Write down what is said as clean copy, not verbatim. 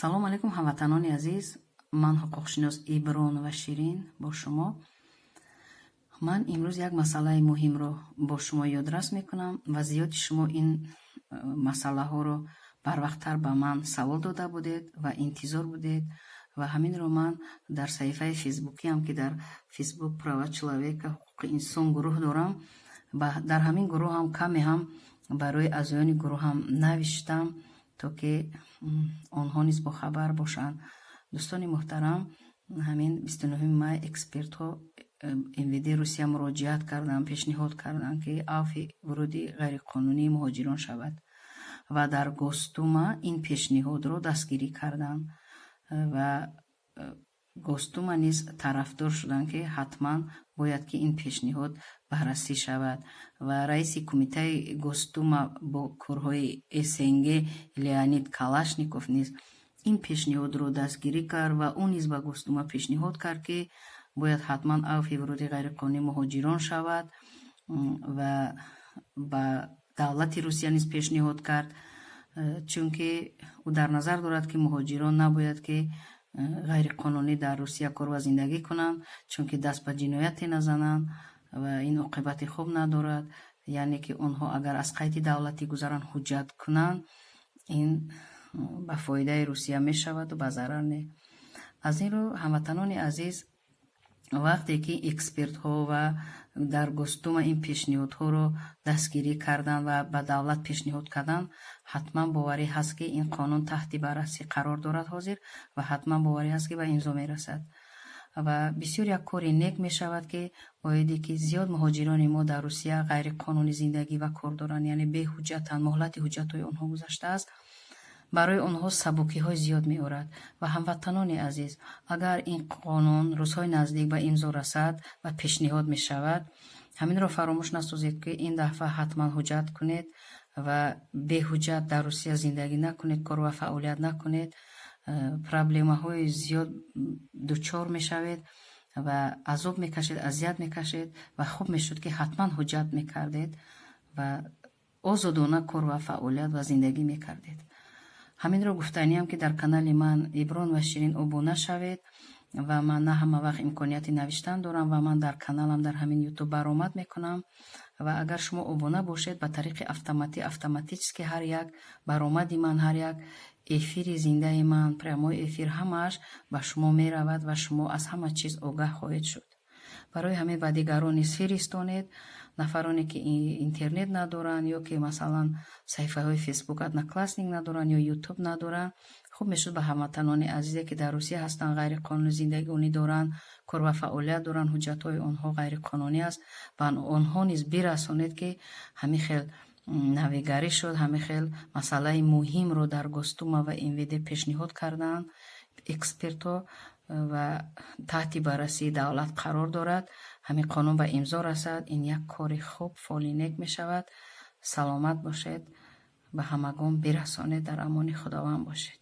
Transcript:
салом алайкум ҳамватанони азиз, ман ҳуқуқшинос Иброн ва Ширин бо шумо. ман имрӯз як масъалаи муҳимро бо шумо ёдрас мекунам ва зиёди шумо ин масъалаҳоро барвақттар ба ман савол дода будед ва интизор будед ва ҳаминро ман дар саҳифаи фейсбукиам ки дар фейсбук права человека ҳуқуқи инсон гурӯҳ дорам, дар ҳамин гурӯҳ ҳам каме ҳам барои аъзоёни гурӯҳам навиштам, то ки онҳо низ бохабар бошанд. дӯстони муҳтарам, ҳамин 29 май экспертҳо МВД Русия муроҷиат карданд, пешниҳод карданд ки авфи вуруди ғайриқонунии муҳоҷирон шавад ва дар Гостума ин пешниҳодро дастгирӣ карданд ва Гостума низ тарафдор шуданд ки ҳатман бояд ки ин пешниҳод баррасӣ шавад ва раиси кумитаи Гостума бо корҳои СНГ Леонид Калашников низ ин пешниҳодро дастгирӣ кард ва ӯ низ ба Гостума пешниҳод кард ки бояд ҳатман авфи вуруди ғайриқонунии муҳоҷирон шавад ва ба давлати Русия низ пешниҳод кард, чунки ӯ дар назар дорад ки муҳоҷирон набояд ки ғайриқонунӣ дар Русия кор ва зиндагӣ кунанд, чунки даст ба ҷинояте назананд ва ин оқибати хуб надорад. яъне ки онҳо агар аз қайди давлатӣ гузаранд, ҳуҷҷат кунанд, ин ба фоидаи Русия мешаваду ба зарар не. аз ин рӯ ҳамватанони азиз, вақте ки экспертҳо ва дар Гостума ин пешниҳодҳоро дастгирӣ карданд ва ба давлат пешниҳод карданд, ҳатман боварӣ ҳаст ки ин қонун таҳти баррасӣ қарор дорад ҳозир ва ҳатман боварӣ ҳаст ки ба имзо мерасад ва бисёр як кори нек мешавад ки бояде ки зиёд муҳоҷирони мо дар Русия ғайриқонунӣ зиндагӣ ва кор доранд, яъне беҳуҷҷатанд, моҳлати ҳуҷҷатҳои онҳо гузаштааст, барои онҳо сабукиҳои зиёд меорад. ва ҳамватанони азиз, агар ин қонун рӯзҳои наздик ба имзо расад ва пешниҳод мешавад, ҳаминро фаромӯш насозед ки ин дафъа ҳатман ҳуҷҷат кунед ва беҳуҷҷат дар Русия зиндагӣ накунед, кор ва фаъолият накунед, проблемаҳои зиёд дучор мешавед ва азоб мекашед, азият мекашед ва хуб мешуд ки ҳатман ҳуҷҷат мекардед ва озодона кор ва фаъолият ва зиндагӣ мекардед. ҳаминро гуфтаниам ки дар канали ман Иброн ва Ширин обуна шавед ва ман на ҳама вақт имконияти навиштан дорам ва ман дар каналам дар ҳамин ютуб баромад мекунам ва агар шумо обуна бошед, ба тариқи автоматически ҳар як баромади ман, ҳар як эфири зиндаи ман, прямой эфир, ҳамааш ба шумо меравад ва шумо аз ҳама чиз огаҳ хоҳед шуд. барои ҳамин ба дигарон низ фиристонед, нафароне ки интернет надоранд ё ки масалан саҳифаҳои фейсбук одноклассник надоранд ё ютуб надоранд, хуб мешуд ба ҳамватанони азизе ки дар Русия ҳастанд, ғайриқонунӣ зиндагӣ доранд, кор ва фаъолият доранд, ҳуҷҷатҳои онҳо ғайриқонунӣ аст, ба онҳо низ бирасонед ки ҳамин хел навигарӣ шуд, ҳамин хел масъалаи муҳимро дар Гостума ва МВД пешниҳод карданд экспертҳо ва таҳти баррасии давлат қарор дорад. ҳамин қонун ба имзо расад, ин як кори хуб, фоли нек мешавад. саломат бошед, ба ҳамагон бирасонед, дар амони худованд бошед.